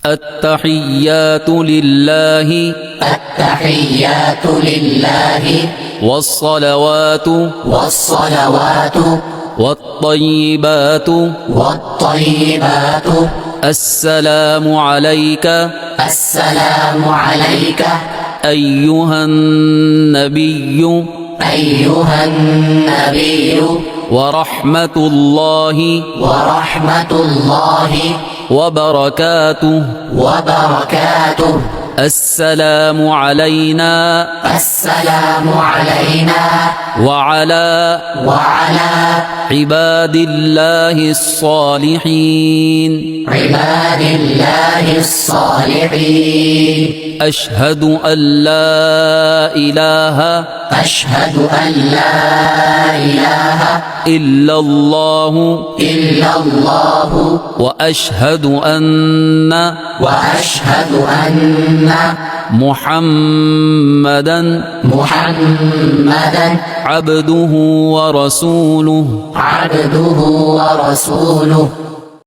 التحيات لله التحيات لله والصلوات والصلوات والطيبات والطيبات السلام عليك السلام عليك أيها النبي أيها النبي ورحمة الله ورحمة الله وبركاته وبركاته السلام علينا السلام علينا وعلى وعلى عباد الله الصالحين عباد الله الصالحين أشهد أن لا إله أشهد أن لا إله إلا الله إلا الله وأشهد أن محمدا عبده ورسوله ورسوله